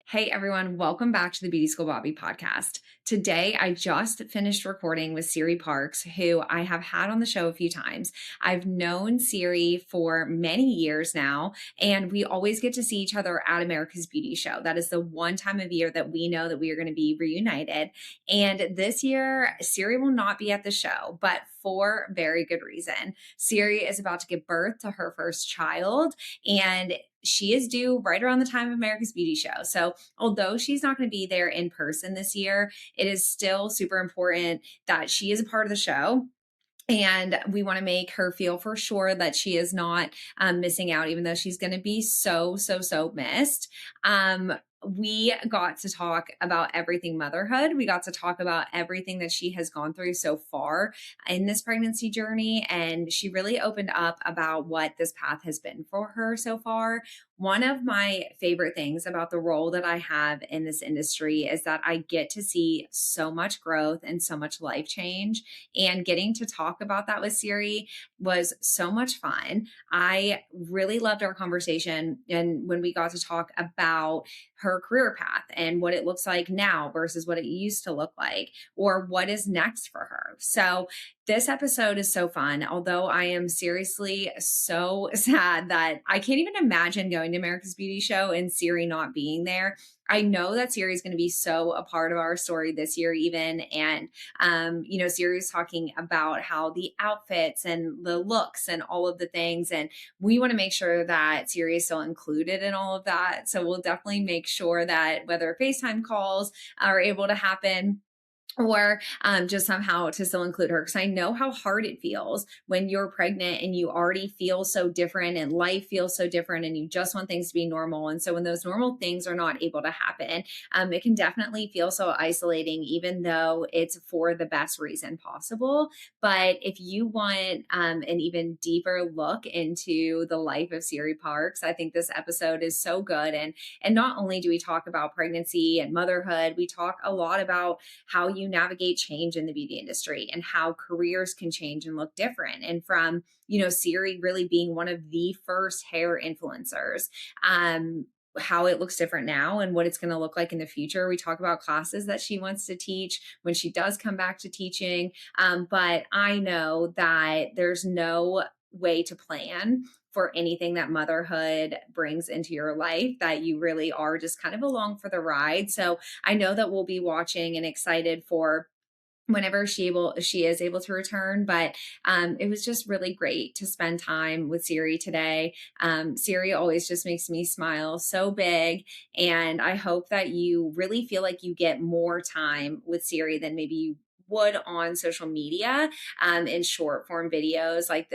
Hey everyone, welcome back to the Beauty School Bobbi podcast. Today, I just finished recording with Siiri Parks, who I have had on the show a few times. I've known Siiri for many years now, and we always get to see each other at America's Beauty Show. That is the one time of year that we know that we are going to be reunited. And this year, Siiri will not be at the show, but for very good reason. Siiri is about to give birth to her first child, and she is due right around the time of America's Beauty Show. So although she's not going to be there in person this year, it is still super important that she is a part of the show. And we want to make her feel for sure that she is not missing out, even though she's going to be so missed. We got to talk about everything motherhood. We got to talk about everything that she has gone through so far in this pregnancy journey. And she really opened up about what this path has been for her so far. One of my favorite things about the role that I have in this industry is that I get to see so much growth and so much life change. And getting to talk about that with Siiri was so much fun. I really loved our conversation. And when we got to talk about her career path and what it looks like now versus what it used to look like, or what is next for her. So this episode is so fun, although I am seriously so sad that I can't even imagine going to America's Beauty Show and Siiri not being there. I know that Siiri is going to be so a part of our story this year even. And, Siiri is talking about how the outfits and the looks and all of the things. And we want to make sure that Siiri is still included in all of that. So we'll definitely make sure that whether FaceTime calls are able to happen, or just somehow to still include her. Because I know how hard it feels when you're pregnant and you already feel so different and life feels so different and you just want things to be normal. And so when those normal things are not able to happen, it can definitely feel so isolating, even though it's for the best reason possible. But if you want an even deeper look into the life of Siiri Parks, I think this episode is so good. And not only do we talk about pregnancy and motherhood, we talk a lot about how you navigate change in the beauty industry and how careers can change and look different. And from, Siiri really being one of the first hair influencers, how it looks different now and what it's going to look like in the future. We talk about classes that she wants to teach when she does come back to teaching. But I know that there's no way to plan for anything that motherhood brings into your life, that you really are just kind of along for the ride. So I know that we'll be watching and excited for whenever she is able to return. But it was just really great to spend time with Siiri today. Siiri always just makes me smile so big. And I hope that you really feel like you get more time with Siiri than maybe you would on social media in short form videos. Like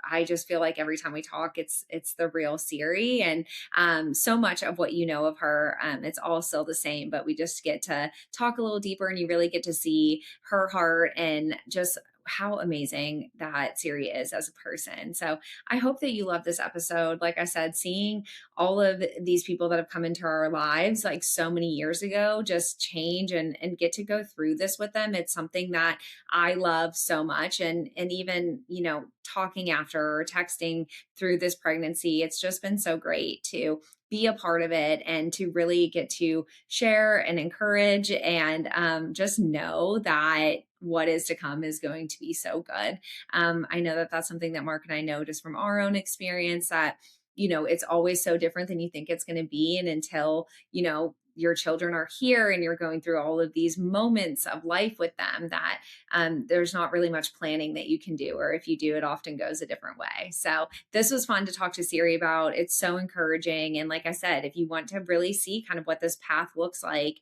I just feel like every time we talk, it's the real Siiri, and so much of what you know of her, it's all still the same, but we just get to talk a little deeper, and you really get to see her heart and just how amazing that Siiri is as a person. So I hope that you love this episode. Like I said, seeing all of these people that have come into our lives like so many years ago just change and get to go through this with them. It's something that I love so much. And even, talking after or texting through this pregnancy, it's just been so great to be a part of it and to really get to share and encourage and just know that what is to come is going to be so good. I know that that's something that Mark and I know just from our own experience, that it's always so different than you think it's going to be. And until, your children are here and you're going through all of these moments of life with them, that there's not really much planning that you can do, or if you do, it often goes a different way. So this was fun to talk to Siiri about. It's so encouraging. And like I said, if you want to really see kind of what this path looks like,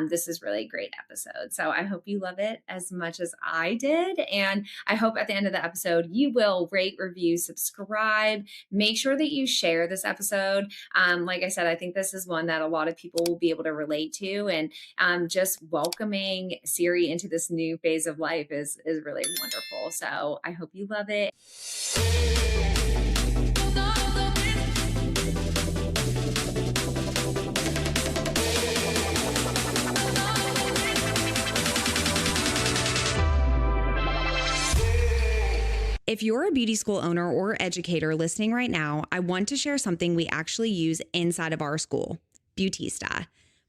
this is really a great episode. So I hope you love it as much as I did. And I hope at the end of the episode, you will rate, review, subscribe, make sure that you share this episode. Like I said, I think this is one that a lot of people will be able to relate to, and just welcoming Siiri into this new phase of life is really wonderful. So I hope you love it. If you're a beauty school owner or educator listening right now, I want to share something we actually use inside of our school, Beautista.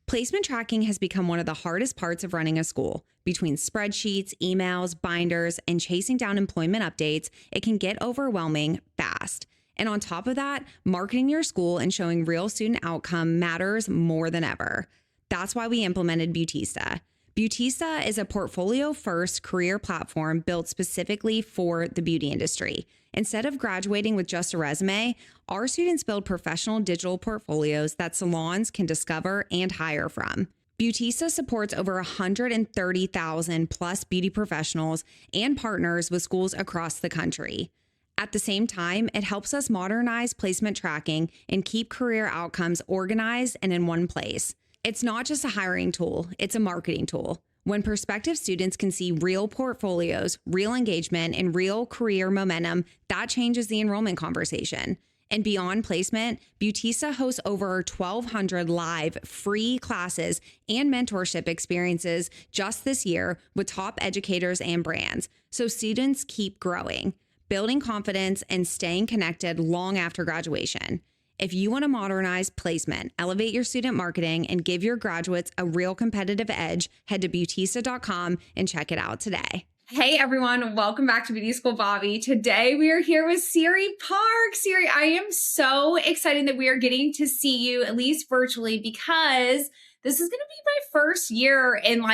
Placement tracking has become one of the hardest parts of running a school. Between spreadsheets, emails, binders, and chasing down employment updates, it can get overwhelming fast. And on top of that, marketing your school and showing real student outcome matters more than ever. That's why we implemented Beautista. Beautista is a portfolio-first career platform built specifically for the beauty industry. Instead of graduating with just a resume, our students build professional digital portfolios that salons can discover and hire from. Beautista supports over 130,000 plus beauty professionals and partners with schools across the country. At the same time, it helps us modernize placement tracking and keep career outcomes organized and in one place. It's not just a hiring tool, it's a marketing tool. When prospective students can see real portfolios, real engagement, and real career momentum, that changes the enrollment conversation. And beyond placement, Beautista hosts over 1,200 live free classes and mentorship experiences just this year with top educators and brands, so students keep growing, building confidence, and staying connected long after graduation. If you want to modernize placement, elevate your student marketing, and give your graduates a real competitive edge, head to Beautista.com and check it out today. Hey everyone, welcome back to Beauty School Bobbi. Today we are here with Siiri Parks. Siiri, I am so excited that we are getting to see you, at least virtually, because this is going to be my first year in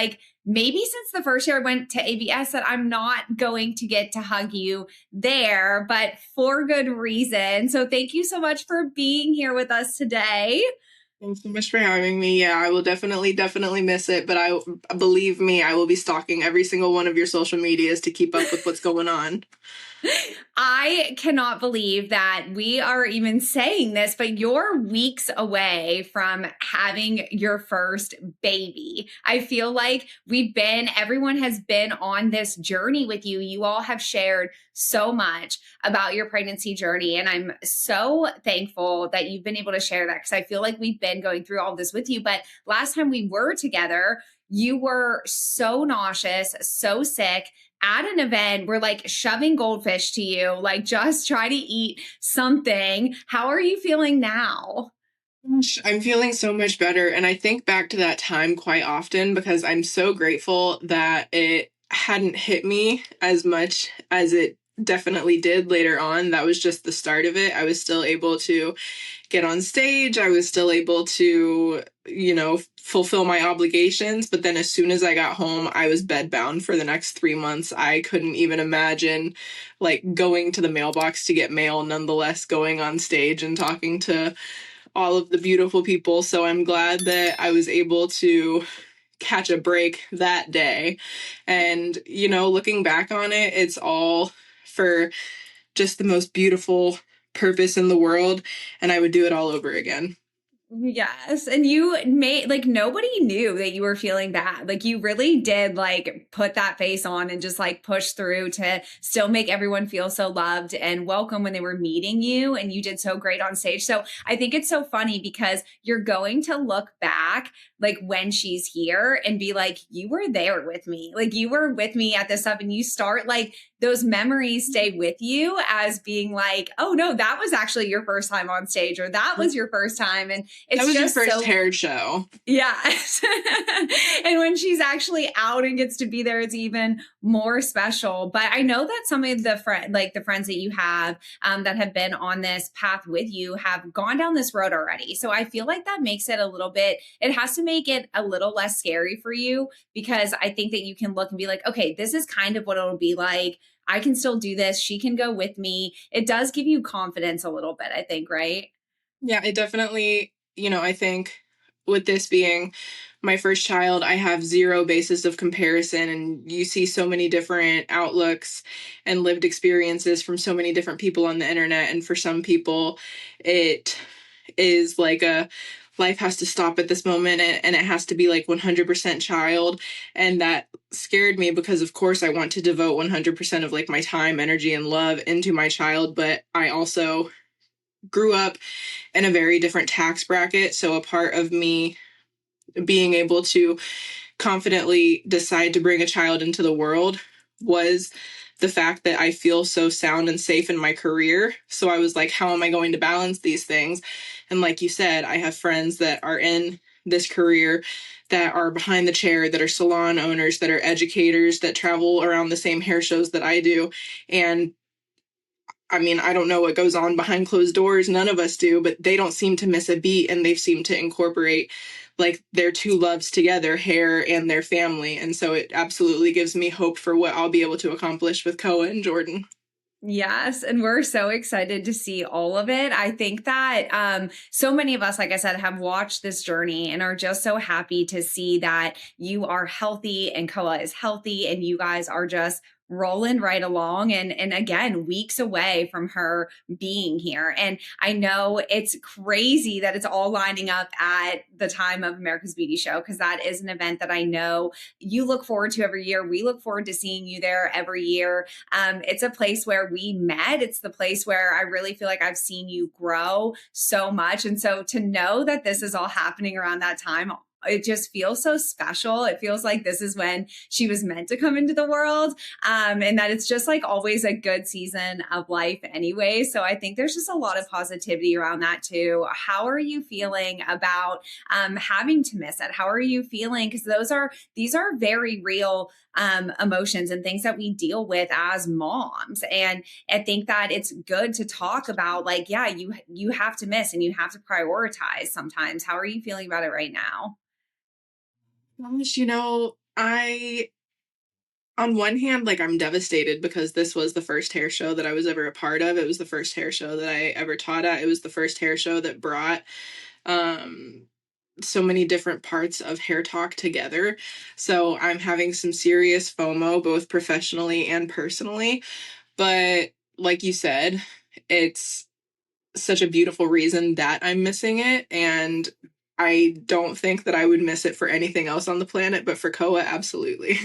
maybe since the first year I went to ABS that I'm not going to get to hug you there, but for good reason. So thank you so much for being here with us today. Thanks so much for having me. Yeah, I will definitely miss it, but believe me, I will be stalking every single one of your social medias to keep up with what's going on. I cannot believe that we are even saying this, but you're weeks away from having your first baby. I feel like everyone has been on this journey with you. You all have shared so much about your pregnancy journey. And I'm so thankful that you've been able to share that because I feel like we've been going through all this with you. But last time we were together, you were so nauseous, so sick. At an event, we're shoving goldfish to you, just try to eat something. How are you feeling now? I'm feeling so much better. And I think back to that time quite often because I'm so grateful that it hadn't hit me as much as it definitely did later on. That was just the start of it. I was still able to get on stage. I was still able to, fulfill my obligations. But then as soon as I got home, I was bedbound for the next 3 months. I couldn't even imagine going to the mailbox to get mail, nonetheless going on stage and talking to all of the beautiful people. So I'm glad that I was able to catch a break that day. And, looking back on it, it's all for just the most beautiful purpose in the world. And I would do it all over again. Yes. And you made nobody knew that you were feeling bad. You really did put that face on and just push through to still make everyone feel so loved and welcome when they were meeting you. And you did so great on stage. So I think it's so funny because you're going to look back when she's here and be you were there with me. You were with me at this stuff and you start those memories stay with you as being oh no, that was actually your first time on stage or that was your first time. And it's that was just your first hair show. Yeah. And when she's actually out and gets to be there, it's even more special. But I know that some of the friends that you have that have been on this path with you have gone down this road already. So I feel like that makes it it has to make it a little less scary for you because I think that you can look and be okay, this is kind of what it'll be like. I can still do this. She can go with me. It does give you confidence a little bit, I think, right? Yeah, it definitely, I think with this being my first child, I have zero basis of comparison, and you see so many different outlooks and lived experiences from so many different people on the internet. And for some people, it is life has to stop at this moment and it has to be 100% child. And that scared me because of course I want to devote 100% of my time, energy, and love into my child. But I also grew up in a very different tax bracket. So a part of me being able to confidently decide to bring a child into the world was the fact that I feel so sound and safe in my career. So I was how am I going to balance these things? And like you said, I have friends that are in this career that are behind the chair, that are salon owners, that are educators, that travel around the same hair shows that I do. And I mean, I don't know what goes on behind closed doors. None of us do, but they don't seem to miss a beat, and they've seemed to incorporate like their two loves together, hair and their family. And so it absolutely gives me hope for what I'll be able to accomplish with Koa and Jordan. Yes, and we're so excited to see all of it. I think that so many of us, like I said, have watched this journey and are just so happy to see that you are healthy and Koa is healthy and you guys are just rolling right along and again weeks away from her being here. And I know it's crazy that it's all lining up at the time of America's Beauty Show, because that is an event that I know you look forward to every year. We look forward to seeing you there every year. It's a place where we met. It's the place where I really feel like I've seen you grow so much. And so to know that this is all happening around that time, it just feels so special. It feels like this is when she was meant to come into the world. And that it's just like always a good season of life anyway. So I think there's just a lot of positivity around that too. How are you feeling about having to miss it? How are you feeling? Because these are very real emotions and things that we deal with as moms. And I think that it's good to talk about like, yeah, you have to miss and you have to prioritize sometimes. How are you feeling about it right now? Gosh, I on one hand, like I'm devastated because this was the first hair show that I was ever a part of. It was the first hair show that I ever taught at. It was the first hair show that brought um so many different parts of hair talk together. So I'm having some serious FOMO, both professionally and personally. But like you said, it's such a beautiful reason that I'm missing it. And I don't think that I would miss it for anything else on the planet, but for Koa, absolutely.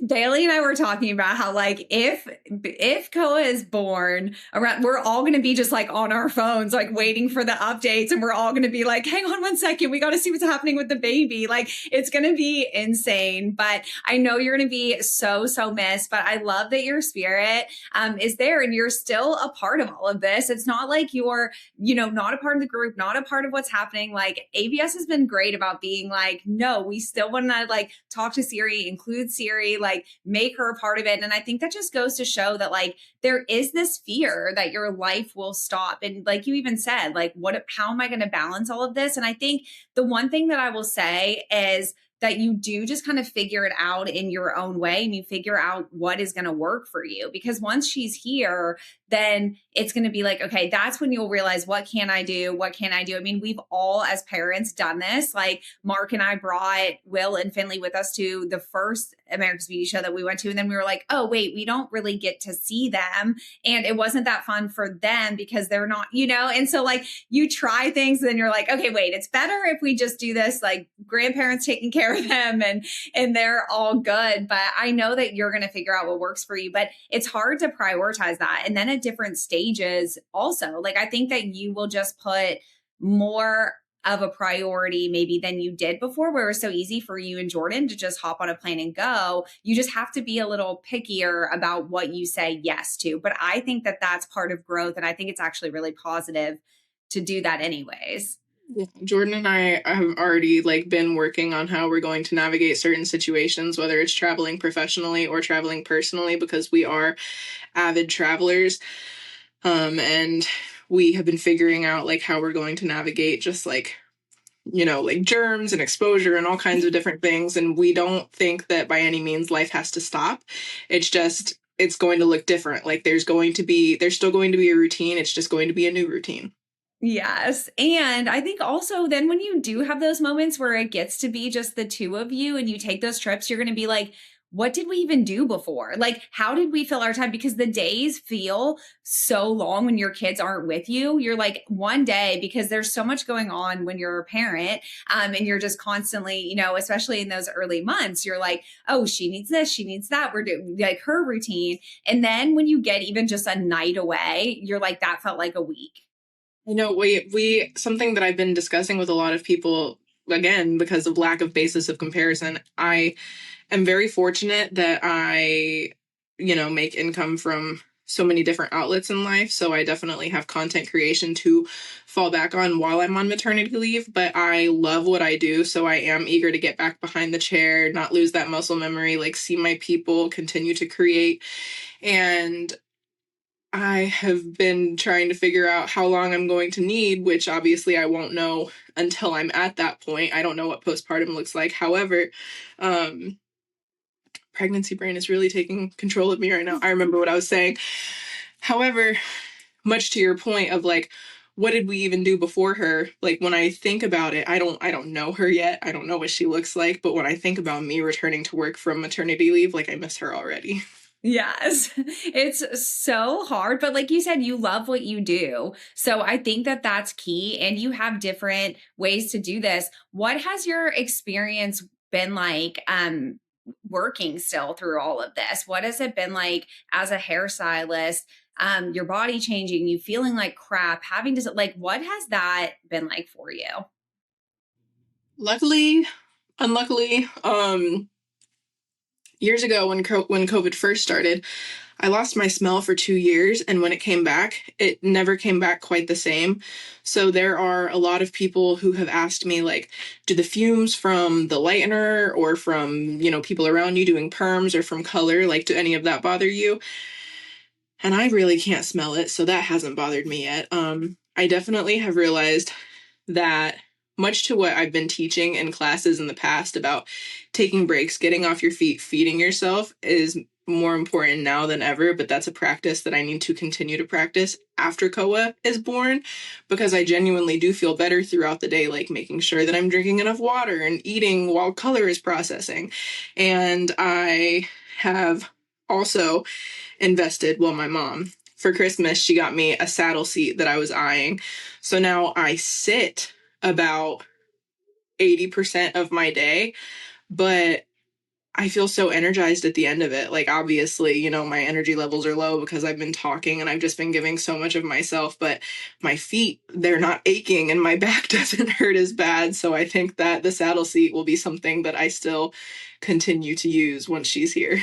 Bailey and I were talking about how like if Koa is born around, we're all going to be just like on our phones, like waiting for the updates, and we're all going to be like, "Hang on one second, we got to see what's happening with the baby." Like it's going to be insane. But I know you're going to be so missed. But I love that your spirit is there, and you're still a part of all of this. It's not like you're not a part of the group, not a part of what's happening. Like ABS has been great about being like, no, we still want to like talk to Siiri, include Siiri, like make her a part of it. And I think that just goes to show that like there is this fear that your life will stop. And like you even said, like, how am I going to balance all of this? And I think the one thing that I will say is that you do just kind of figure it out in your own way and you figure out what is going to work for you. Because once she's here, then it's going to be like, okay, that's when you'll realize, what can I do? What can I do? I mean, we've all as parents done this. Like Mark and I brought Will and Finley with us to the first America's Beauty Show that we went to. And then we were like, oh, wait, we don't really get to see them. And it wasn't that fun for them because they're not, and so like you try things and then you're like, okay, wait, it's better if we just do this, like grandparents taking care of them and they're all good. But I know that you're going to figure out what works for you, but it's hard to prioritize that. And then at different stages also, like I think that you will just put more of a priority maybe than you did before, where it was so easy for you and Jordan to just hop on a plane and go. You just have to be a little pickier about what you say yes to. But I think that that's part of growth. And I think it's actually really positive to do that anyways. Yeah. Jordan and I have already like been working on how we're going to navigate certain situations, whether it's traveling professionally or traveling personally, because we are avid travelers. And we have been figuring out like how we're going to navigate just like like germs and exposure and all kinds of different things. And we don't think that by any means life has to stop. It's going to look different. Like there's still going to be a routine. It's just going to be a new routine. Yes. And I think also then when you do have those moments where it gets to be just the two of you and you take those trips, you're going to be like, what did we even do before? Like, how did we fill our time? Because the days feel so long when your kids aren't with you. You're like one day, because there's so much going on when you're a parent, and you're just constantly, especially in those early months, you're like, oh, she needs this, she needs that. We're doing like her routine. And then when you get even just a night away, you're like, that felt like a week. We something that I've been discussing with a lot of people, again, because of lack of basis of comparison. I am very fortunate that I, make income from so many different outlets in life. So I definitely have content creation to fall back on while I'm on maternity leave, but I love what I do. So I am eager to get back behind the chair, not lose that muscle memory, like see my people, continue to create. And I have been trying to figure out how long I'm going to need, which obviously I won't know until I'm at that point. I don't know what postpartum looks like. However, um, pregnancy brain is really taking control of me right now. I remember what I was saying. However, much to your point of like, what did we even do before her? Like when I think about it, I don't know her yet. I don't know what she looks like, but when I think about me returning to work from maternity leave, like I miss her already. Yes, it's so hard, but like you said, you love what you do. So I think that that's key, and you have different ways to do this. What has your experience been like working still through all of this? What has it been like as a hairstylist? Your body changing, you feeling like crap, having to like what has that been like for you? Luckily, unluckily, years ago when COVID first started, I lost my smell for 2 years, and when it came back, it never came back quite the same. So there are a lot of people who have asked me, like, do the fumes from the lightener or from, people around you doing perms or from color, like, do any of that bother you? And I really can't smell it, so that hasn't bothered me yet. I definitely have realized that much to what I've been teaching in classes in the past about taking breaks, getting off your feet, feeding yourself is more important now than ever, but that's a practice that I need to continue to practice after Koa is born, because I genuinely do feel better throughout the day, like making sure that I'm drinking enough water and eating while color is processing. And I have also invested, well, my mom, for Christmas, she got me a saddle seat that I was eyeing. So now I sit about 80% of my day, but I feel so energized at the end of it. Like, obviously, my energy levels are low because I've been talking and I've just been giving so much of myself, but my feet, they're not aching and my back doesn't hurt as bad. So I think that the saddle seat will be something that I still continue to use once she's here.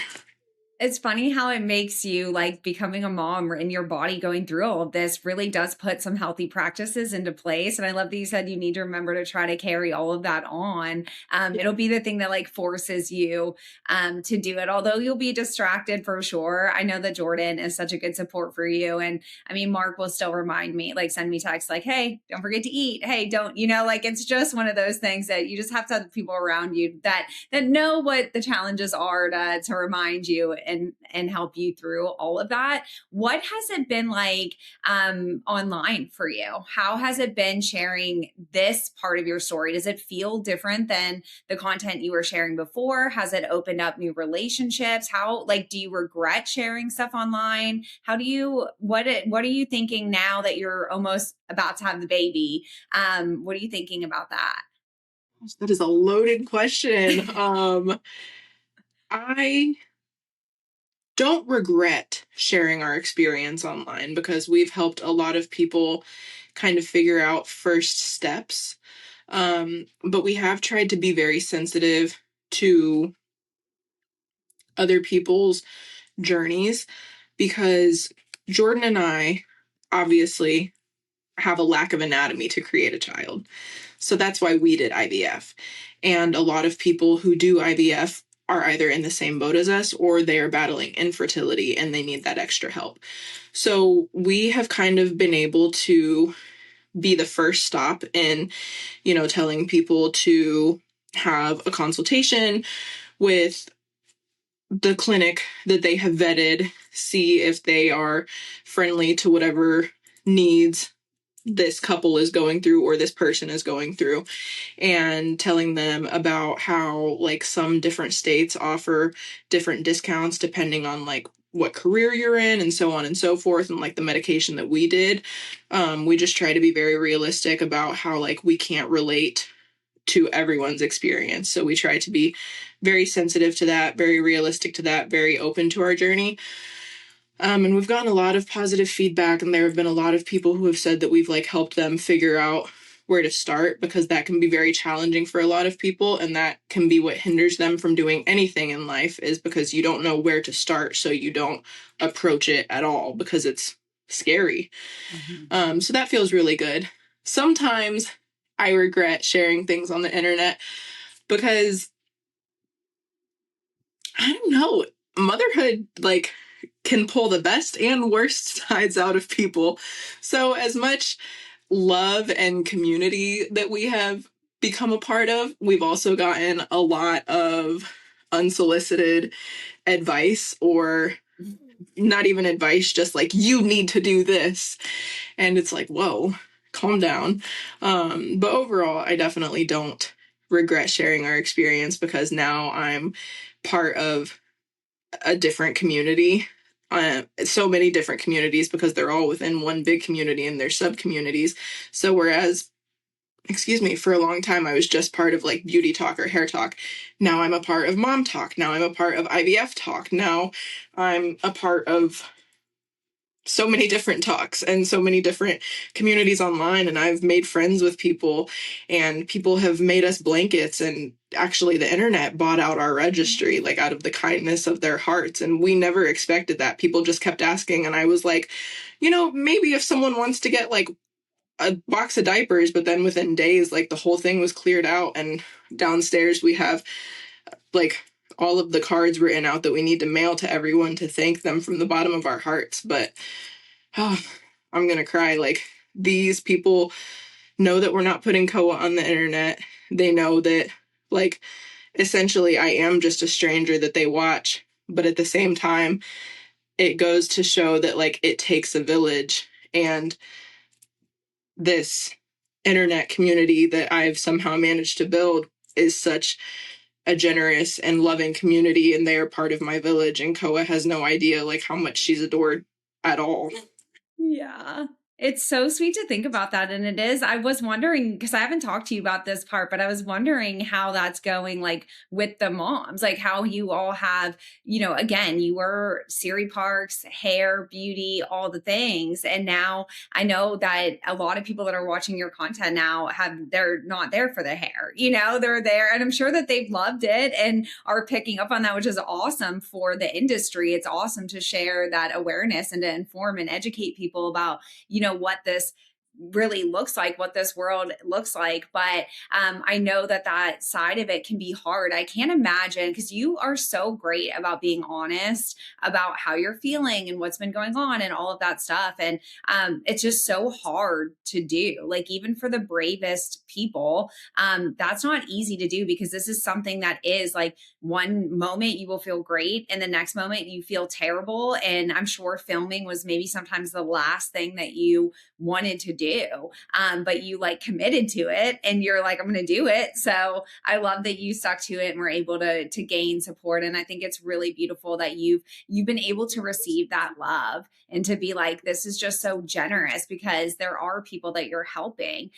It's funny how it makes you like becoming a mom and your body going through all of this really does put some healthy practices into place. And I love that you said you need to remember to try to carry all of that on. It'll be the thing that like forces you to do it, although you'll be distracted for sure. I know that Jordan is such a good support for you. And I mean, Mark will still remind me, like send me texts like, hey, don't forget to eat. Hey, don't, like it's just one of those things that you just have to have people around you that know what the challenges are to remind you and help you through all of that. What has it been like online for you? How has it been sharing this part of your story? Does it feel different than the content you were sharing before? Has it opened up new relationships? How like do you regret sharing stuff online? What are you thinking now that you're almost about to have the baby? What are you thinking about that? That is a loaded question. I don't regret sharing our experience online because we've helped a lot of people kind of figure out first steps. But we have tried to be very sensitive to other people's journeys because Jordan and I obviously have a lack of anatomy to create a child. So that's why we did IVF. And a lot of people who do IVF are either in the same boat as us or they are battling infertility and they need that extra help. So we have kind of been able to be the first stop in, telling people to have a consultation with the clinic that they have vetted, see if they are friendly to whatever needs this couple is going through or this person is going through, and telling them about how like some different states offer different discounts depending on like what career you're in and so on and so forth, and like the medication that we did. We just try to be very realistic about how like we can't relate to everyone's experience, so we try to be very sensitive to that, very realistic to that, very open to our journey. And we've gotten a lot of positive feedback, and there have been a lot of people who have said that we've like helped them figure out where to start, because that can be very challenging for a lot of people, and that can be what hinders them from doing anything in life, is because you don't know where to start, so you don't approach it at all because it's scary. So that feels really good. Sometimes I regret sharing things on the internet because, I don't know, motherhood like can pull the best and worst sides out of people. So as much love and community that we have become a part of, we've also gotten a lot of unsolicited advice, or not even advice, just like, you need to do this. And it's like, whoa, calm down. But overall, I definitely don't regret sharing our experience, because now I'm part of a different community. So many different communities, because they're all within one big community and they're sub communities. So whereas, excuse me, for a long time I was just part of like beauty talk or hair talk, now I'm a part of mom talk, now I'm a part of IVF talk, now I'm a part of so many different talks and so many different communities online, and I've made friends with people, and people have made us blankets, and actually the internet bought out our registry, like out of the kindness of their hearts, and we never expected that. People just kept asking, and I was like, maybe if someone wants to get like a box of diapers, but then within days, like the whole thing was cleared out, and downstairs we have like all of the cards written out that we need to mail to everyone to thank them from the bottom of our hearts. But oh, I'm gonna cry. Like, these people know that we're not putting Koa on the internet. They know that, like, essentially I am just a stranger that they watch. But at the same time, it goes to show that, like, it takes a village. And this internet community that I've somehow managed to build is such a generous and loving community, and they are part of my village. And Koa has no idea, like, how much she's adored at all. Yeah. It's so sweet to think about that. And it is, I was wondering, because I haven't talked to you about this part, but I was wondering how that's going, like with the moms, like how you all have, again, you were Siiri Parks, hair, beauty, all the things. And now I know that a lot of people that are watching your content now they're not there for the hair, they're there. And I'm sure that they've loved it and are picking up on that, which is awesome for the industry. It's awesome to share that awareness and to inform and educate people about, what this really looks like, what this world looks like. But I know that side of it can be hard. I can't imagine, because you are so great about being honest about how you're feeling and what's been going on and all of that stuff. And it's just so hard to do. Like, even for the bravest people, that's not easy to do, because this is something that is like, one moment you will feel great and the next moment you feel terrible. And I'm sure filming was maybe sometimes the last thing that you wanted to do, but you like committed to it and you're like, I'm going to do it. So I love that you stuck to it and were able to gain support. And I think it's really beautiful that you've been able to receive that love and to be like, this is just so generous, because there are people that you're helping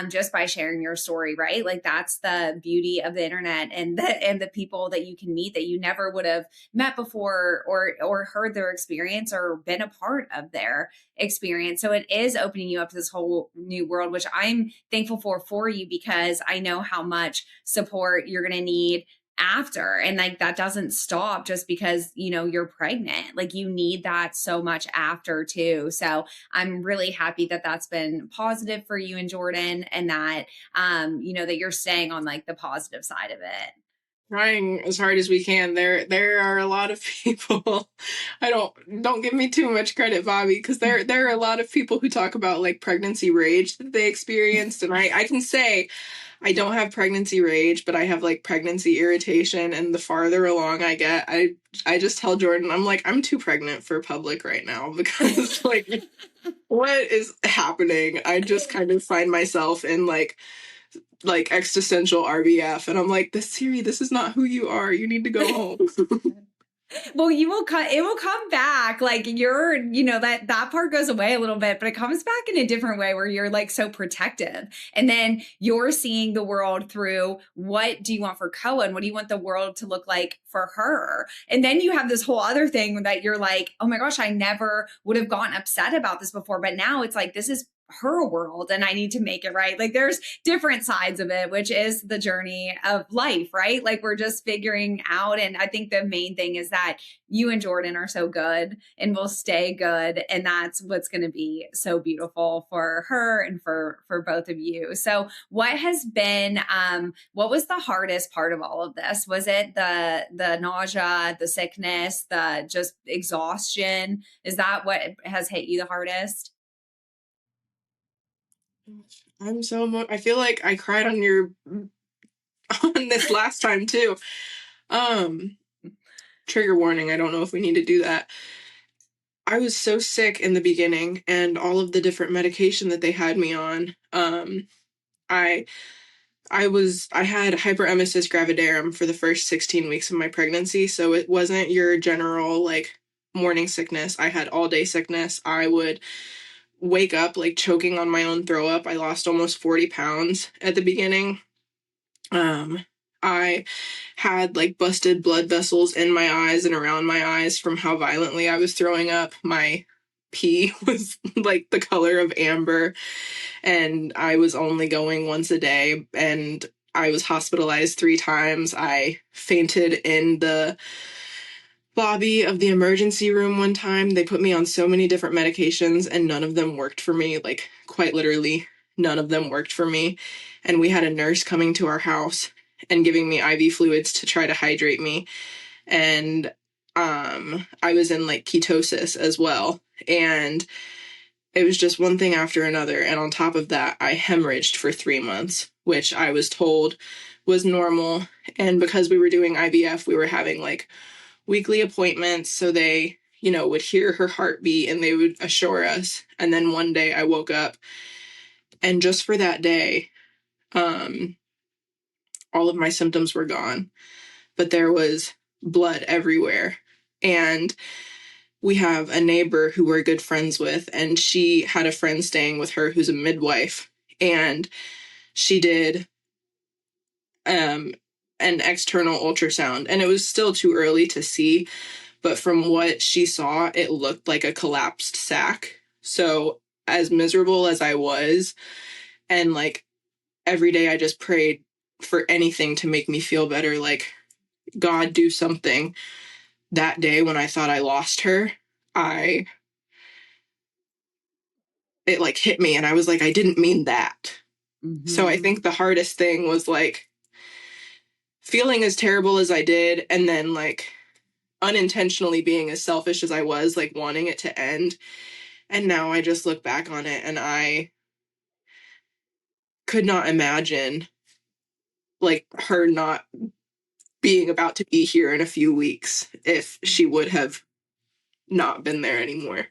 just by sharing your story, right? Like, that's the beauty of the internet, and the people that you can meet that you never would have met before, or heard their experience or been a part of their experience. So it is opening you up to this whole new world, which I'm thankful for you, because I know how much support you're going to need after. And like, that doesn't stop just because, you're pregnant. Like, you need that so much after too. So I'm really happy that that's been positive for you and Jordan, and that, that you're staying on like the positive side of it. Trying as hard as we can. There are a lot of people. I don't give me too much credit, Bobbi, because there are a lot of people who talk about like pregnancy rage that they experienced, and I can say I don't have pregnancy rage, but I have like pregnancy irritation, and the farther along I get, I just tell Jordan, I'm like, I'm too pregnant for public right now, because like, what is happening? I just kind of find myself in like existential RBF, and I'm like, Siiri, this is not who you are. You need to go home. Well, it will come back. Like, that part goes away a little bit, but it comes back in a different way, where you're like so protective. And then you're seeing the world through, what do you want for Koa? What do you want the world to look like for her? And then you have this whole other thing that you're like, oh my gosh, I never would have gotten upset about this before. But now it's like, this is her world and I need to make it right. Like there's different sides of it, which is the journey of life, right? Like we're just figuring out. And I think the main thing is that you and Jordan are so good and will stay good. And that's what's going to be so beautiful for her and for both of you. So what has been, what was the hardest part of all of this? Was it the nausea, the sickness, the just exhaustion? Is that what has hit you the hardest? I feel like I cried on your on this last time too. Um, Trigger warning, I don't know if we need to do that. I was so sick in the beginning and all of the different medication that they had me on. I I had hyperemesis gravidarum for the first 16 weeks of my pregnancy, so it wasn't your general like morning sickness. I had all day sickness. I would wake up like choking on my own throw up. I lost almost 40 pounds at the beginning. I had like busted blood vessels in my eyes and around my eyes from how violently I was throwing up. My pee was like the color of amber, and I was only going once a day, and I was hospitalized 3 times. I fainted in the lobby of the emergency room one time. They put me on so many different medications and none of them worked for me. Like, quite literally, none of them worked for me. And we had a nurse coming to our house and giving me IV fluids to try to hydrate me. And I was in like ketosis as well. And it was just one thing after another. And on top of that, I hemorrhaged for 3 months, which I was told was normal. And because we were doing IVF, we were having like weekly appointments. So they, would hear her heartbeat and they would assure us. And then one day I woke up and just for that day, all of my symptoms were gone, but there was blood everywhere. And we have a neighbor who we're good friends with, and she had a friend staying with her who's a midwife, and she did an external ultrasound, and it was still too early to see, but from what she saw, it looked like a collapsed sac. So as miserable as I was, and like every day I just prayed for anything to make me feel better, like, God, do something. That day when I thought I lost her, it like hit me and I was like, I didn't mean that. Mm-hmm. So I think the hardest thing was like feeling as terrible as I did and then like unintentionally being as selfish as I was, like wanting it to end. And now I just look back on it and I could not imagine like her not being about to be here in a few weeks if she would have not been there anymore.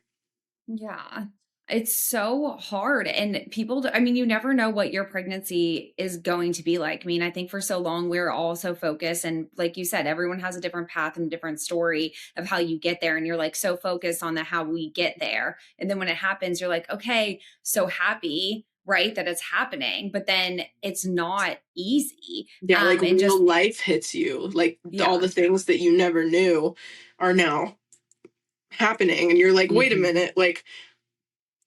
Yeah. It's so hard. And people, I mean, you never know what your pregnancy is going to be like. I mean, I think for so long, we're all so focused. And like you said, everyone has a different path and a different story of how you get there. And you're like so focused on the how we get there. And then when it happens, you're like, okay, so happy, right, that it's happening. But then it's not easy. Yeah, like real just, life hits you. Like all the things that you never knew are now happening. And you're like, wait a minute, like,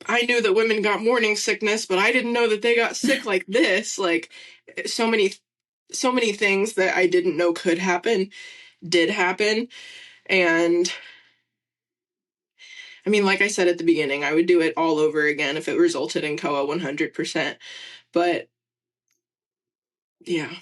I knew that women got morning sickness, but I didn't know that they got sick like this. Like so many things that I didn't know could happen did happen. And I mean, like I said at the beginning, I would do it all over again if it resulted in COA 100%. But yeah.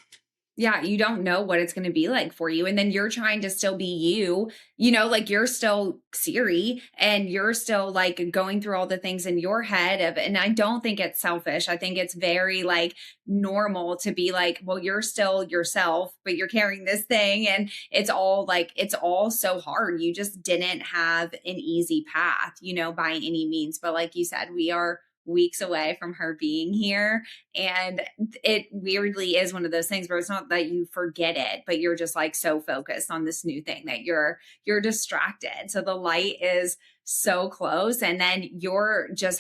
Yeah, you don't know what it's going to be like for you. And then you're trying to still be you, like you're still Siiri and you're still like going through all the things in your head of, and I don't think it's selfish. I think it's very like normal to be like, well, you're still yourself, but you're carrying this thing. And it's all so hard. You just didn't have an easy path, by any means. But like you said, we are weeks away from her being here. And it weirdly is one of those things where it's not that you forget it, but you're just like so focused on this new thing that you're distracted. So the light is so close. And then you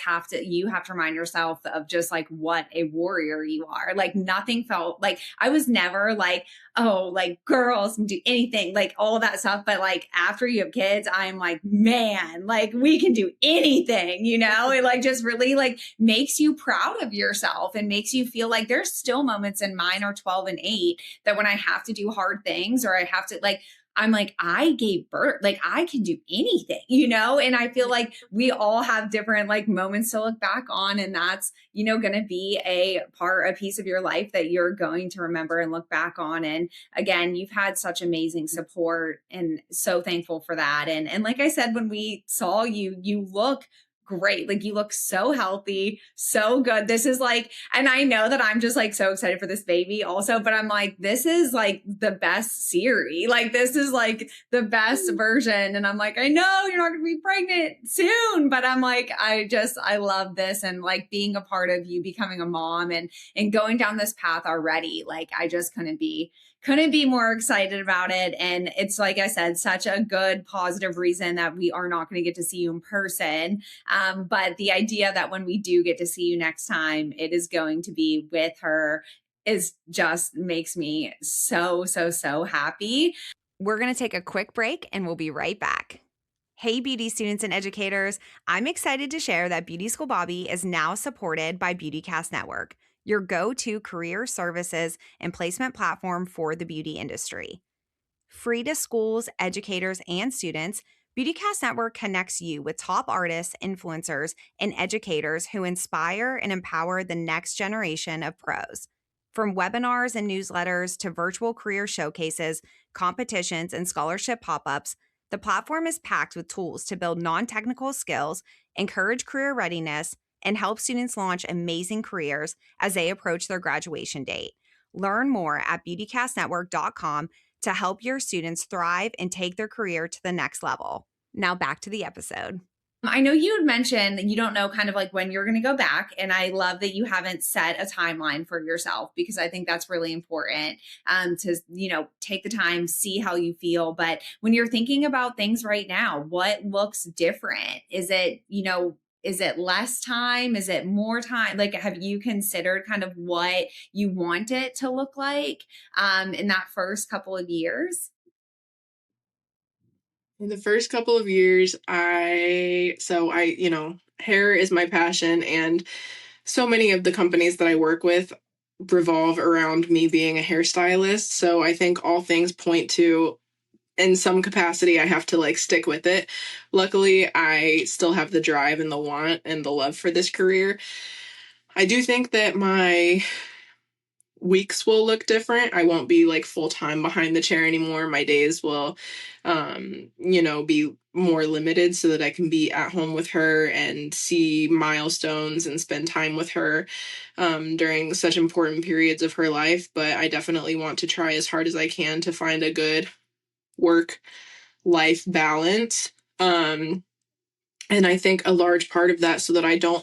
have to remind yourself of just like what a warrior you are. Like nothing felt like I was never like, oh, like girls can do anything, like all that stuff. But like after you have kids, I'm like, man, like we can do anything, it like just really like makes you proud of yourself and makes you feel like there's still moments in mine are 12 and 8 that when I have to do hard things or I have to like, I'm like, I gave birth, like I can do anything, and I feel like we all have different like moments to look back on. And that's, going to be a piece of your life that you're going to remember and look back on. And again, you've had such amazing support and so thankful for that. And like I said, when we saw you, you look great. Like you look so healthy, so good. This is like, and I know that I'm just like so excited for this baby also, but I'm like, this is like the best Siiri. Like this is like the best version. And I'm like, I know you're not going to be pregnant soon, but I'm like, I love this. And like being a part of you becoming a mom and going down this path already, like I just couldn't be more excited about it. And it's like I said, such a good positive reason that we are not going to get to see you in person. But the idea that when we do get to see you next time, it is going to be with her is just makes me so, so, so happy. We're going to take a quick break and we'll be right back. Hey, beauty students and educators. I'm excited to share that Beauty School Bobbi is now supported by BeautyCast Network, your go-to career services and placement platform for the beauty industry. Free to schools, educators, and students, BeautyCast Network connects you with top artists, influencers, and educators who inspire and empower the next generation of pros. From webinars and newsletters to virtual career showcases, competitions, and scholarship pop-ups, the platform is packed with tools to build non-technical skills, encourage career readiness, and help students launch amazing careers as they approach their graduation date. Learn more at beautycastnetwork.com to help your students thrive and take their career to the next level. Now back to the episode. I know you had mentioned that you don't know kind of like when you're going to go back. And I love that you haven't set a timeline for yourself because I think that's really important to, take the time, see how you feel. But when you're thinking about things right now, what looks different? Is it less time? Is it more time? Like, have you considered kind of what you want it to look like in that first couple of years? In the first couple of years, hair is my passion, and so many of the companies that I work with revolve around me being a hairstylist. So I think all things point to, in some capacity, I have to like stick with it. Luckily, I still have the drive and the want and the love for this career. I do think that my weeks will look different. I won't be like full time behind the chair anymore. My days will, be more limited so that I can be at home with her and see milestones and spend time with her during such important periods of her life. But I definitely want to try as hard as I can to find a good work life balance. And I think a large part of that, so that I don't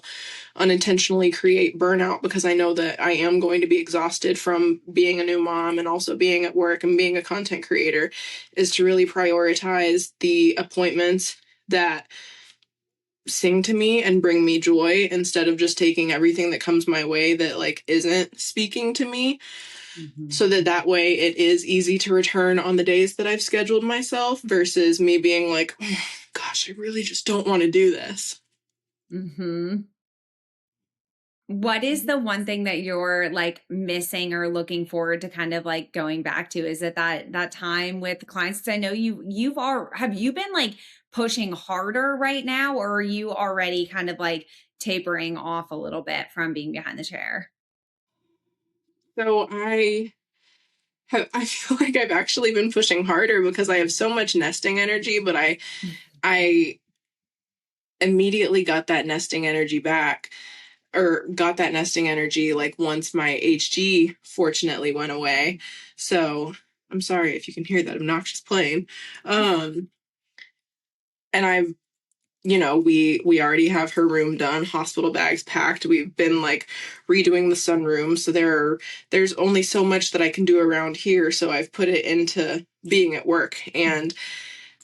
unintentionally create burnout, because I know that I am going to be exhausted from being a new mom and also being at work and being a content creator, is to really prioritize the appointments that sing to me and bring me joy, instead of just taking everything that comes my way that like isn't speaking to me. Mm-hmm. So that way it is easy to return on the days that I've scheduled myself, versus me being like, oh, gosh, I really just don't want to do this. Mm-hmm. What is the one thing that you're like missing or looking forward to kind of like going back to? Is it that time with clients? 'Cause I know have you been like pushing harder right now, or are you already kind of like tapering off a little bit from being behind the chair? So I feel like I've actually been pushing harder because I have so much nesting energy, but I immediately got that nesting energy back, or got that nesting energy like once my HG fortunately went away. So I'm sorry if you can hear that obnoxious plane. And I've, we already have her room done, hospital bags packed. We've been like redoing the sunroom. So there's only so much that I can do around here. So I've put it into being at work. And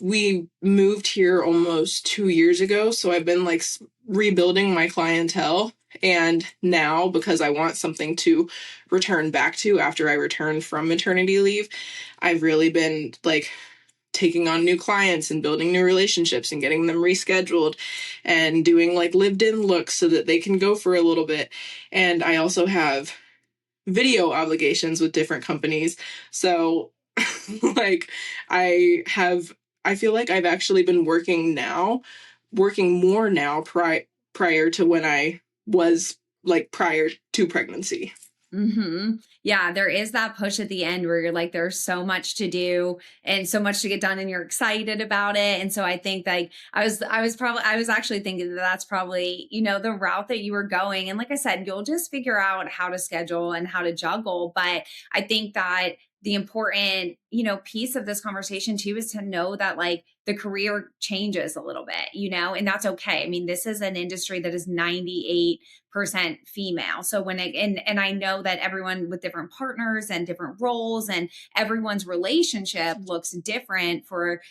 we moved here almost 2 years ago. So I've been like rebuilding my clientele. And now, because I want something to return back to after I return from maternity leave, I've really been like taking on new clients and building new relationships and getting them rescheduled and doing like lived in looks so that they can go for a little bit. And I also have video obligations with different companies. So like I feel like I've actually been working more now prior to when I was like prior to pregnancy. Yeah, there is that push at the end where you're like, there's so much to do and so much to get done, and you're excited about it. And so I think like I was actually thinking that that's probably, the route that you were going. And like I said, you'll just figure out how to schedule and how to juggle. But I think that the important, piece of this conversation too is to know that like the career changes a little bit, and that's okay. I mean, this is an industry that is 98% female. So when it, and I know that everyone with different partners and different roles and everyone's relationship looks different for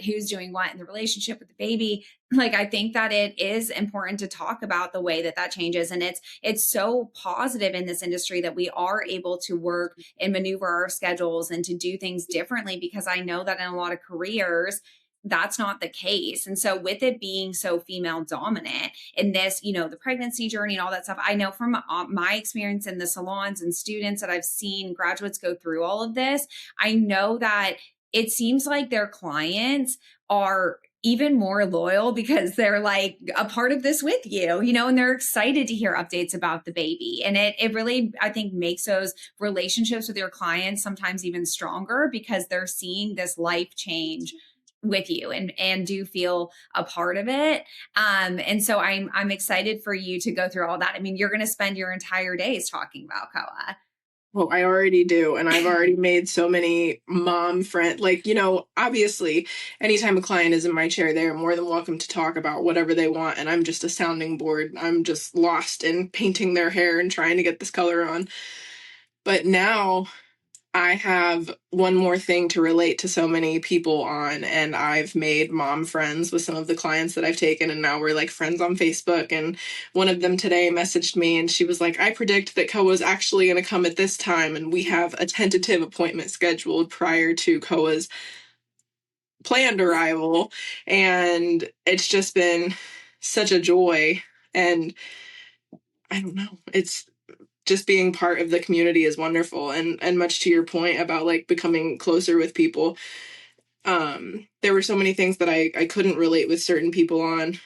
who's doing what in the relationship with the baby. Like, I think that it is important to talk about the way that changes. And it's so positive in this industry that we are able to work and maneuver our schedules and to do things differently, because I know that in a lot of careers, that's not the case. And so with it being so female dominant in this, the pregnancy journey and all that stuff, I know from my experience in the salons and students that I've seen graduates go through all of this, I know that it seems like their clients are even more loyal because they're like a part of this with you, and they're excited to hear updates about the baby. And it really, I think, makes those relationships with your clients sometimes even stronger because they're seeing this life change with you and do feel a part of it. And so I'm excited for you to go through all that. I mean, you're going to spend your entire days talking about Koa. Well, I already do. And I've already made so many mom friend, like, obviously, anytime a client is in my chair, they're more than welcome to talk about whatever they want. And I'm just a sounding board. I'm just lost in painting their hair and trying to get this color on. But now I have one more thing to relate to so many people on, and I've made mom friends with some of the clients that I've taken, and now we're like friends on Facebook. And one of them today messaged me, and she was like, I predict that Koa's actually going to come at this time, and we have a tentative appointment scheduled prior to Koa's planned arrival. And it's just been such a joy. And I don't know, it's just being part of the community is wonderful. And much to your point about like becoming closer with people, there were so many things that I couldn't relate with certain people on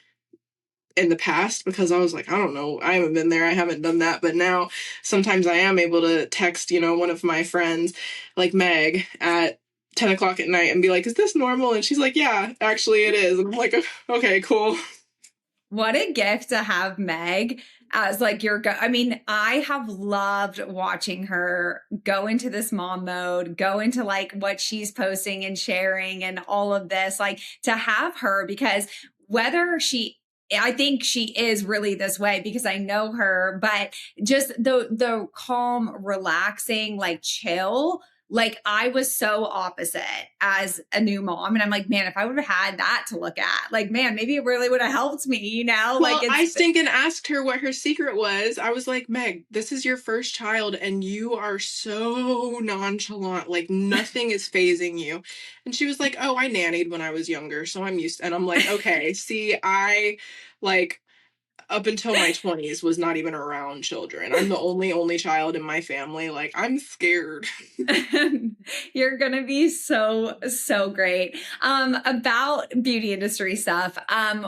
in the past because I was like, I don't know, I haven't been there, I haven't done that. But now sometimes I am able to text, one of my friends like Meg at 10 o'clock at night and be like, is this normal? And she's like, yeah, actually it is. And I'm like, okay, cool. What a gift to have Meg as like I mean, I have loved watching her go into this mom mode, go into like what she's posting and sharing and all of this, like to have her, because I think she is really this way because I know her, but just the calm, relaxing, like chill. Like I was so opposite as a new mom. And I'm like, man, if I would have had that to look at, like, man, maybe it really would have helped me, Well, like I stinking asked her what her secret was. I was like, Meg, this is your first child and you are so nonchalant. Like nothing is phasing you. And she was like, oh, I nannied when I was younger. So I'm used to, and I'm like, okay, see, I like up until my 20s was not even around children. I'm the only child in my family. Like I'm scared. You're gonna be so great. About beauty industry stuff.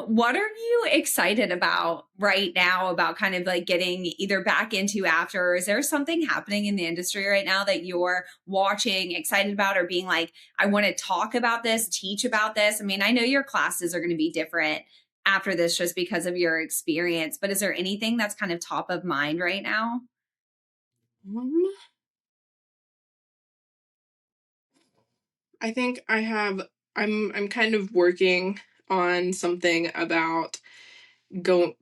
What are you excited about right now about kind of like getting either back into after, or is there something happening in the industry right now that you're watching, excited about, or being like, I want to talk about this, teach about this? I mean, I know your classes are going to be different after this just because of your experience, but is there anything that's kind of top of mind right now? Um, I think I'm kind of working on something about go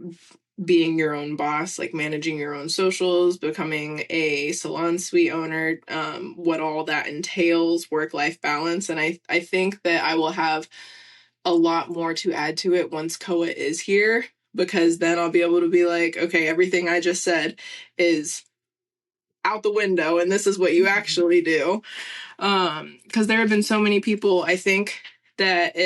being your own boss, like managing your own socials, becoming a salon suite owner, what all that entails, work-life balance. And I think that I will have a lot more to add to it once Koa is here, because then I'll be able to be like, okay, everything I just said is out the window and this is what you actually do. Because there have been so many people, I think that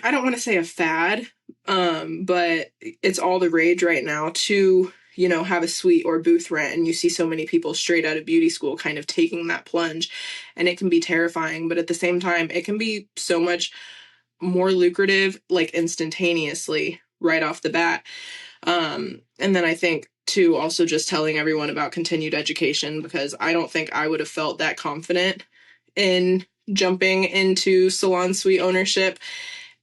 I don't want to say a fad, but it's all the rage right now to, have a suite or booth rent. And you see so many people straight out of beauty school kind of taking that plunge, and it can be terrifying. But at the same time, it can be so much more lucrative, like instantaneously right off the bat. And then I think too, also just telling everyone about continued education, because I don't think I would have felt that confident in jumping into salon suite ownership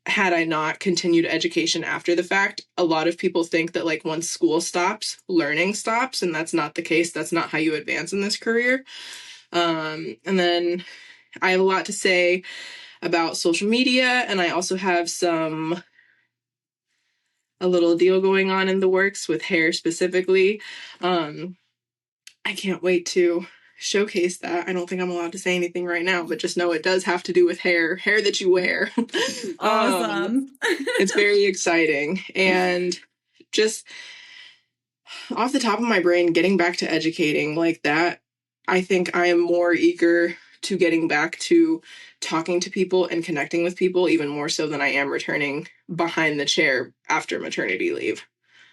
had I not continued education after the fact. A lot of people think that like once school stops, learning stops, and that's not the case. That's not how you advance in this career. And then I have a lot to say about social media, and I also have a little deal going on in the works with hair specifically. I can't wait to showcase that. I don't think I'm allowed to say anything right now, but just know it does have to do with hair that you wear. Awesome. It's very exciting. And just off the top of my brain, getting back to educating like that, I think I am more eager to getting back to talking to people and connecting with people, even more so than I am returning behind the chair after maternity leave.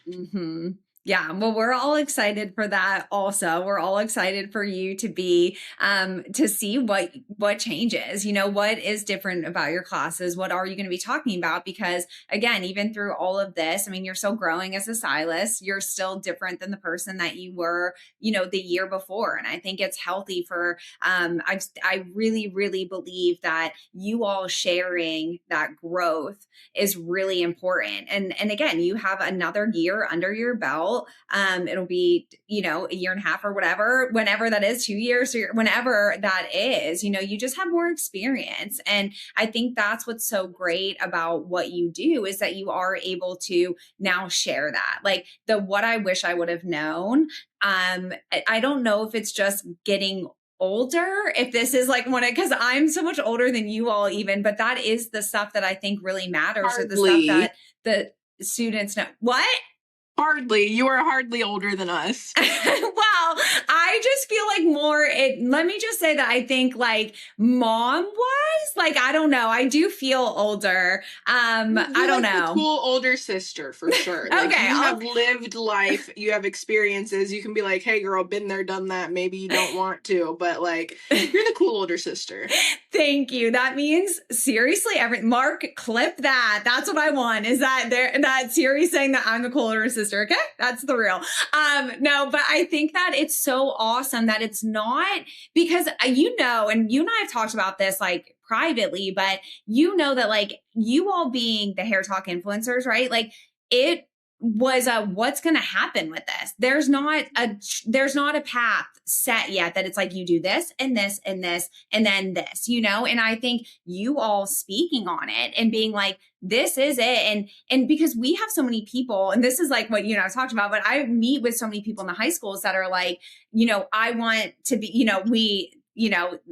Mm-hmm. Yeah, well, we're all excited for that also. We're all excited for you to be to see what changes, what is different about your classes, what are you going to be talking about? Because again, even through all of this, I mean, you're still growing as a stylist, you're still different than the person that you were, the year before. And I think it's healthy for I really, really believe that you all sharing that growth is really important. And again, you have another year under your belt. It'll be, a year and a half or whatever, whenever that is, 2 years, or whenever that is, you just have more experience. And I think that's what's so great about what you do is that you are able to now share that. Like what I wish I would have known. I don't know if it's just getting older, if this is like because I'm so much older than you all even, but that is the stuff that I think really matters, or the stuff that the students know. What? Hardly. You are hardly older than us. Well, I just feel like let me just say that I think like mom wise, like, I don't know. I do feel older. I don't know. The cool older sister for sure. Okay. Like you have lived life, you have experiences. You can be like, hey girl, been there, done that. Maybe you don't want to, but like you're the cool older sister. Thank you. That means seriously, Mark, clip that. That's what I want. Is that Siiri saying that I'm the cool older sister? Okay, that's the real. No, but I think that it's so awesome that it's not, because and you and I have talked about this like privately, but that like you all being the Hair Talk influencers, right? Like it was what's going to happen with this. There's not a path set yet that it's like you do this and this and this and then this, and I think you all speaking on it and being like, this is it. And because we have so many people, and this is like what I've talked about, but I meet with so many people in the high schools that are like, I want to be,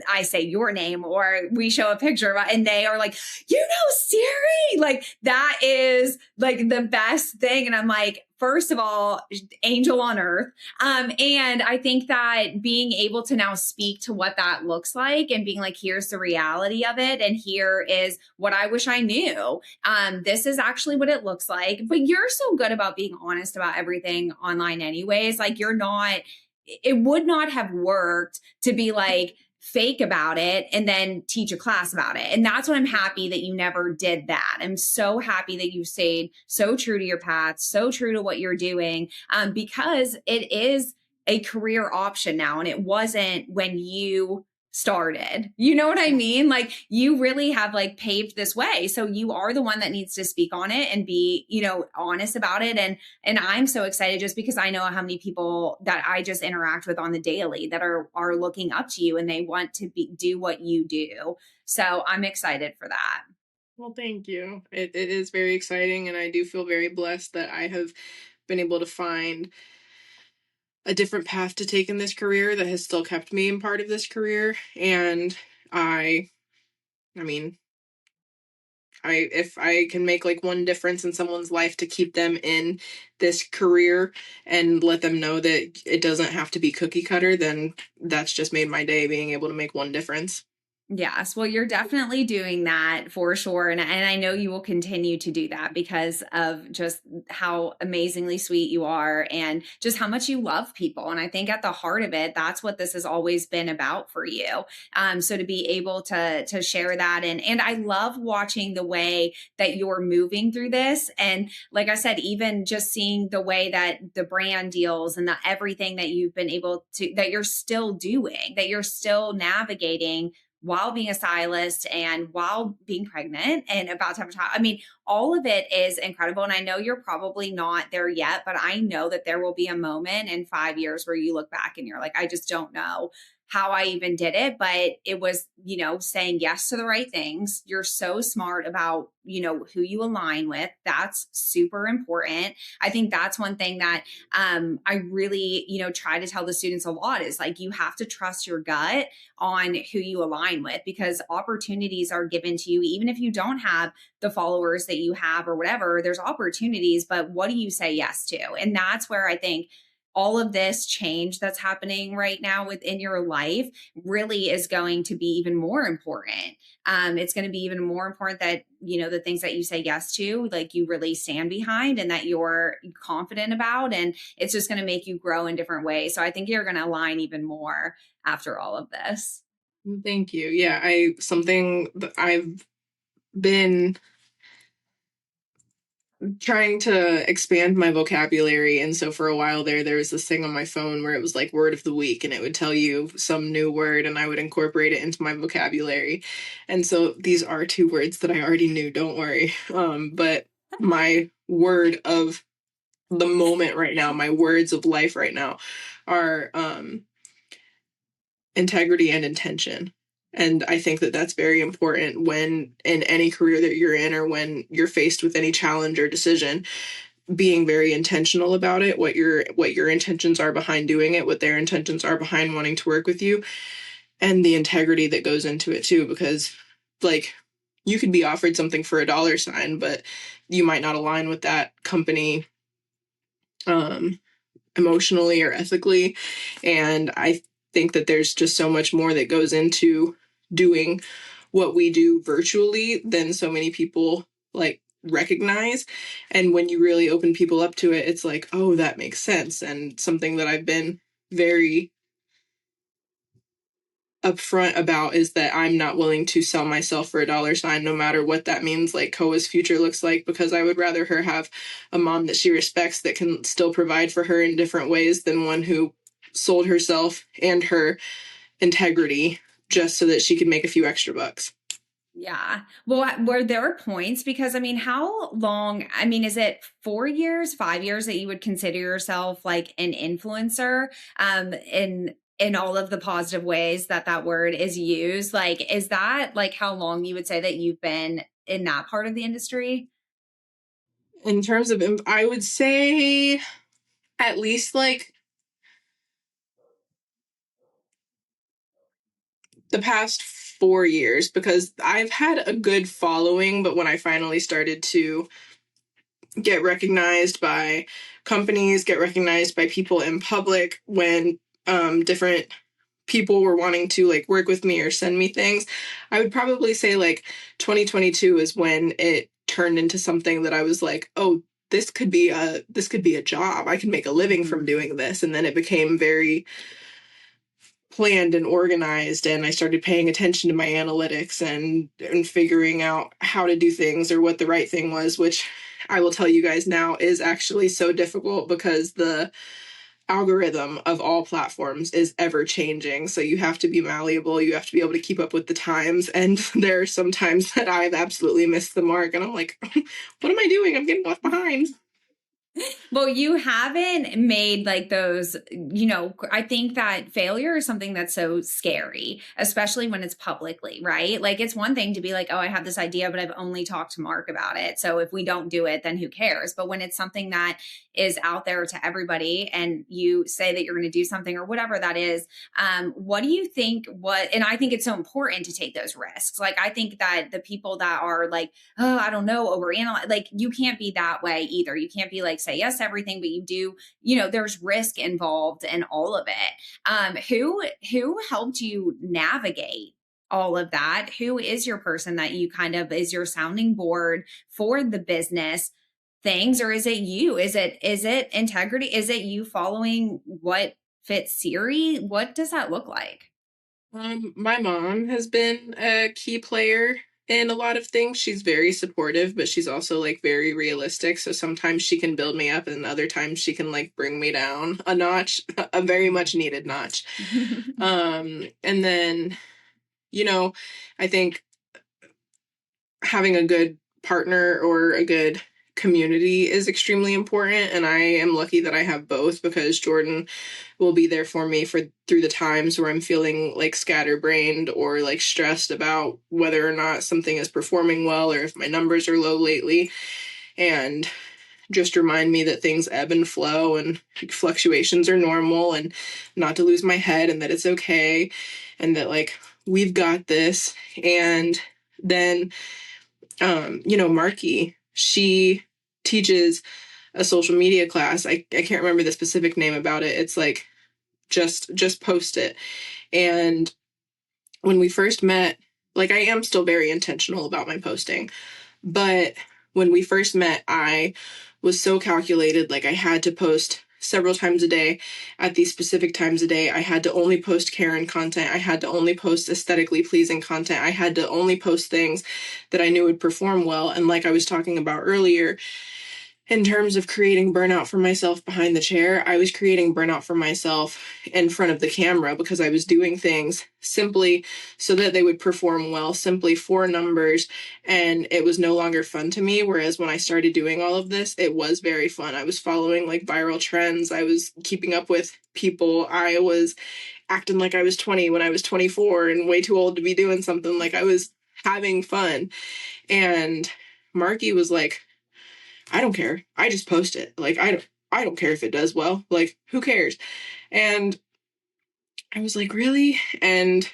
I say your name or we show a picture of it and they are like, Siiri, like that is like the best thing. And I'm like, first of all, angel on earth. And I think that being able to now speak to what that looks like and being like, here's the reality of it. And here is what I wish I knew. This is actually what it looks like. But you're so good about being honest about everything online anyways. Like it would not have worked to be like fake about it and then teach a class about it. And that's what I'm happy that you never did that. I'm so happy that you stayed so true to your path, so true to what you're doing, because it is a career option now. And it wasn't when you started. You know what I mean? Like you really have like paved this way. So you are the one that needs to speak on it and be, honest about it. And I'm so excited just because I know how many people that I just interact with on the daily that are looking up to you and they want to do what you do. So I'm excited for that. Well, thank you. It is very exciting, and I do feel very blessed that I have been able to find a different path to take in this career that has still kept me in part of this career. And I, I mean, if I can make like one difference in someone's life to keep them in this career and let them know that it doesn't have to be cookie cutter, then that's just made my day being able to make one difference. Yes, well, you're definitely doing that for sure. And I know you will continue to do that because of just how amazingly sweet you are and just how much you love people. And I think at the heart of it, that's what this has always been about for you. So to be able to share that and I love watching the way that you're moving through this. And like I said, even just seeing the way that the brand deals and the everything that you've been able to that you're still doing, that you're still navigating while being a stylist and while being pregnant and about to have a child. I mean, all of it is incredible. And I know you're probably not there yet, but I know that there will be a moment in 5 years where you look back and you're like, I just don't know how I even did it, but it was, saying yes to the right things. You're so smart about, who you align with. That's super important. I think that's one thing that I really, try to tell the students a lot is like, you have to trust your gut on who you align with because opportunities are given to you even if you don't have the followers that you have or whatever. There's opportunities, but what do you say yes to? And that's where I think all of this change that's happening right now within your life really is going to be even more important. It's going to be even more important that the things that you say yes to, like you really stand behind and that you're confident about, and it's just going to make you grow in different ways. So I think you're going to align even more after all of this. Thank you. Yeah, I something that I've been trying to expand my vocabulary, and so for a while there was this thing on my phone where it was like word of the week and it would tell you some new word and I would incorporate it into my vocabulary. And so these are two words that I already knew, don't worry. But my word of the moment right now, my words of life right now are integrity and intention. And I think that that's very important when in any career that you're in or when you're faced with any challenge or decision, being very intentional about it, what your intentions are behind doing it, what their intentions are behind wanting to work with you, and the integrity that goes into it too, because like you could be offered something for a dollar sign, but you might not align with that company um emotionally or ethically. And I think that there's just so much more that goes into doing what we do virtually than so many people like recognize. And when you really open people up to it, it's like, oh, that makes sense. And something that I've been very upfront about is that I'm not willing to sell myself for a dollar sign, no matter what that means, like Koa's future looks like, because I would rather her have a mom that she respects that can still provide for her in different ways than one who sold herself and her integrity just so that she could make a few extra bucks. Yeah. Well, were there points? Because I mean, how long? I mean, is it 4 years, 5 years that you would consider yourself like an influencer? In all of the positive ways that that word is used. Like, is that like how long you would say that you've been in that part of the industry? In terms of, I would say at least like the past 4 years, because I've had a good following, but when I finally started to get recognized by companies, get recognized by people in public, when different people were wanting to like work with me or send me things, I would probably say like 2022 is when it turned into something that I was like, oh, this could be a job. I can make a living from doing this. And then it became very planned and organized, and I started paying attention to my analytics and figuring out how to do things or what the right thing was, which I will tell you guys now is actually so difficult because the algorithm of all platforms is ever changing. So you have to be malleable, you have to be able to keep up with the times, and there are some times that I've absolutely missed the mark and I'm like, what am I doing? I'm getting left behind. Well, you haven't made like those, I think that failure is something that's so scary, especially when it's publicly, right? Like it's one thing to be like, oh, I have this idea, but I've only talked to Mark about it. So if we don't do it, then who cares? But when it's something that is out there to everybody and you say that you're going to do something or whatever that is, what do you think? And I think it's so important to take those risks. Like, I think that the people that are like, oh, I don't know, overanalyze. Like you can't be that way either. You can't be like, say yes to everything, but you do, there's risk involved in all of it. Who helped you navigate all of that? Who is your person that you kind of is your sounding board for the business things? Or is it you? Is it integrity? Is it you following what fits Siiri? What does that look like? My mom has been a key player in a lot of things. She's very supportive, but she's also like very realistic. So sometimes she can build me up, and other times she can like bring me down a notch, a very much needed notch. And then, you know, I think having a good partner or a good community is extremely important, and I am lucky that I have both, because Jordan will be there for me for through the times where I'm feeling like scatterbrained or like stressed about whether or not something is performing well or if my numbers are low lately, and just remind me that things ebb and flow and fluctuations are normal, and not to lose my head, and that it's okay, and that like we've got this. And then Marky, she teaches a social media class. I can't remember the specific name about it. It's like just post it. And when we first met, like I am still very intentional about my posting, but when we first met, I was so calculated. Like I had to post several times a day at these specific times a day. I had to only post Karen content. I had to only post aesthetically pleasing content. I had to only post things that I knew would perform well. And like I was talking about earlier, in terms of creating burnout for myself behind the chair, I was creating burnout for myself in front of the camera, because I was doing things simply so that they would perform well, simply for numbers, and it was no longer fun to me. Whereas when I started doing all of this, it was very fun. I was following like viral trends. I was keeping up with people. I was acting like I was 20 when I was 24 and way too old to be doing something. Like I was having fun. And Marky was like, I don't care. I just post it. Like I don't care if it does well. Like who cares? And I was like, really? And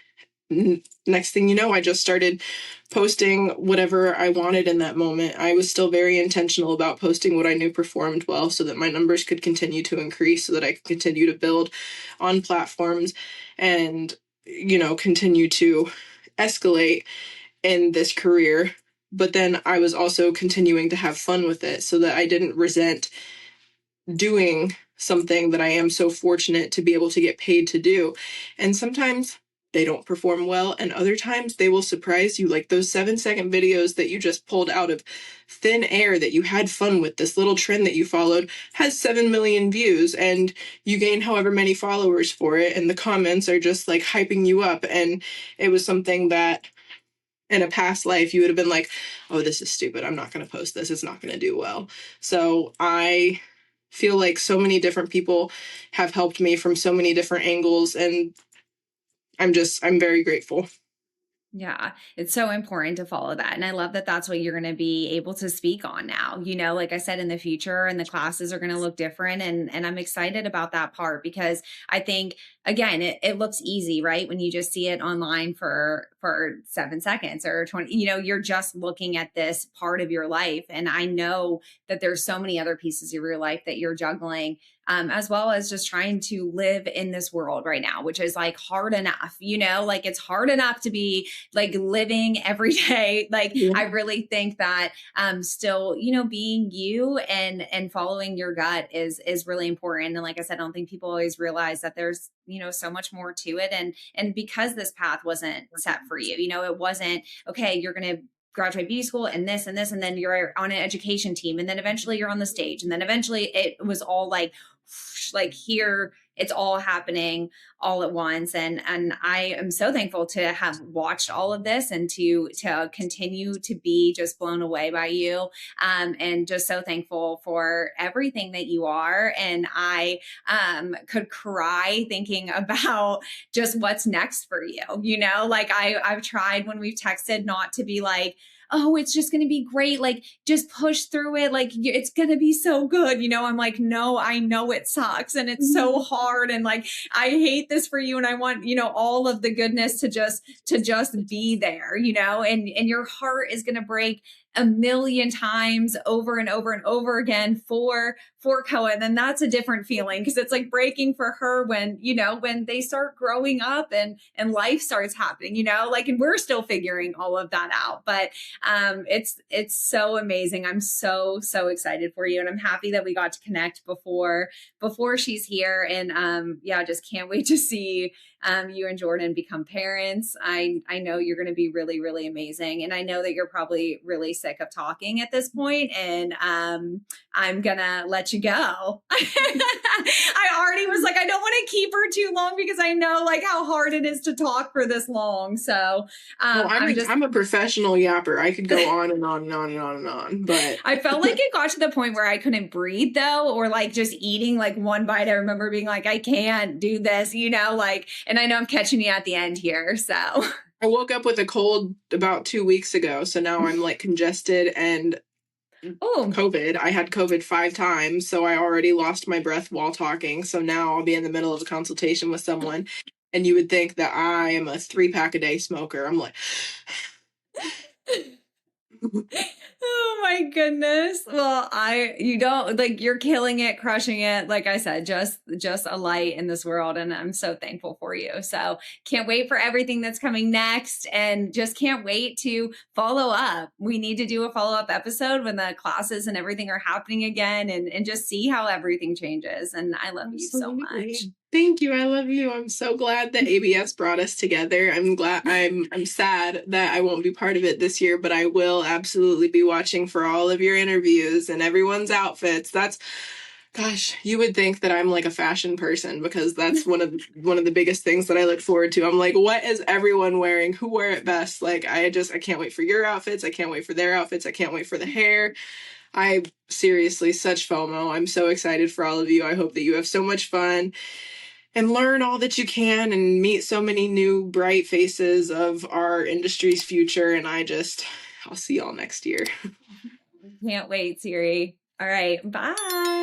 next thing you know, I just started posting whatever I wanted in that moment. I was still very intentional about posting what I knew performed well, so that my numbers could continue to increase, so that I could continue to build on platforms and, continue to escalate in this career. But then I was also continuing to have fun with it, so that I didn't resent doing something that I am so fortunate to be able to get paid to do. And sometimes they don't perform well, and other times they will surprise you. Like those 7-second videos that you just pulled out of thin air that you had fun with, this little trend that you followed, has 7 million views, and you gain however many followers for it, and the comments are just like hyping you up. And it was something that in a past life you would have been like, oh, this is stupid, I'm not going to post this, it's not going to do well. So I feel like so many different people have helped me from so many different angles, and I'm very grateful. Yeah, it's so important to follow that. And I love that that's what you're going to be able to speak on now. Like I said, in the future, and the classes are going to look different. And I'm excited about that part, because I think, again, it looks easy, right? When you just see it online for 7 seconds or 20, you're just looking at this part of your life. And I know that there's so many other pieces of your life that you're juggling, as well as just trying to live in this world right now, which is like hard enough, like it's hard enough to be like living every day. Like, Yeah. I really think that still, being you and following your gut is really important. And like I said, I don't think people always realize that there's, so much more to it. And because this path wasn't set for you, it wasn't, okay, you're going to graduate beauty school and this and this, and then you're on an education team, and then eventually you're on the stage, and then eventually it was all like here it's all happening all at once. And I am so thankful to have watched all of this and to continue to be just blown away by you. And just so thankful for everything that you are. And I could cry thinking about just what's next for you. You know, like I've tried when we've texted not to be like, oh, it's just going to be great. Like, just push through it. Like, it's going to be so good. You know, I'm like, no, I know it sucks and it's so hard. And like, I hate this for you. And I want, you know, all of the goodness to just be there, you know, and your heart is going to break a million times over and over and over again for Cohen. And that's a different feeling because it's like breaking for her when, you know, when they start growing up and life starts happening, you know, like, and we're still figuring all of that out. But it's so amazing. I'm so excited for you. And I'm happy that we got to connect before she's here. And yeah, just can't wait to see you and Jordan become parents. I know you're going to be really, really amazing. And I know that you're probably really sick of talking at this point, and I'm going to let you go. I already was like, I don't want to keep her too long because I know like how hard it is to talk for this long. So well, I'm a professional yapper. I could go on and on and on and on and on, but I felt like it got to the point where I couldn't breathe though, or like just eating like one bite. I remember being like, I can't do this, you know, like, and I know I'm catching you at the end here. So I woke up with a cold about 2 weeks ago. So now I'm like congested and COVID. I had COVID 5 times. So I already lost my breath while talking. So now I'll be in the middle of a consultation with someone. And you would think that I am a 3-pack a day smoker. I'm like, oh my goodness. Well, you don't like, you're killing it, crushing it. Like I said, just a light in this world. And I'm so thankful for you. So can't wait for everything that's coming next, and just can't wait to follow up. We need to do a follow-up episode when the classes and everything are happening again, and just see how everything changes. And I love you so much. Thank you. I love you. I'm so glad that ABS brought us together. I'm sad that I won't be part of it this year, but I will absolutely be watching for all of your interviews and everyone's outfits. Gosh, you would think that I'm like a fashion person because that's one of the biggest things that I look forward to. I'm like, what is everyone wearing? Who wear it best? Like, I can't wait for your outfits. I can't wait for their outfits. I can't wait for the hair. I seriously, such FOMO. I'm so excited for all of you. I hope that you have so much fun and learn all that you can and meet so many new bright faces of our industry's future. And I'll see y'all next year. Can't wait, Siiri. All right. Bye.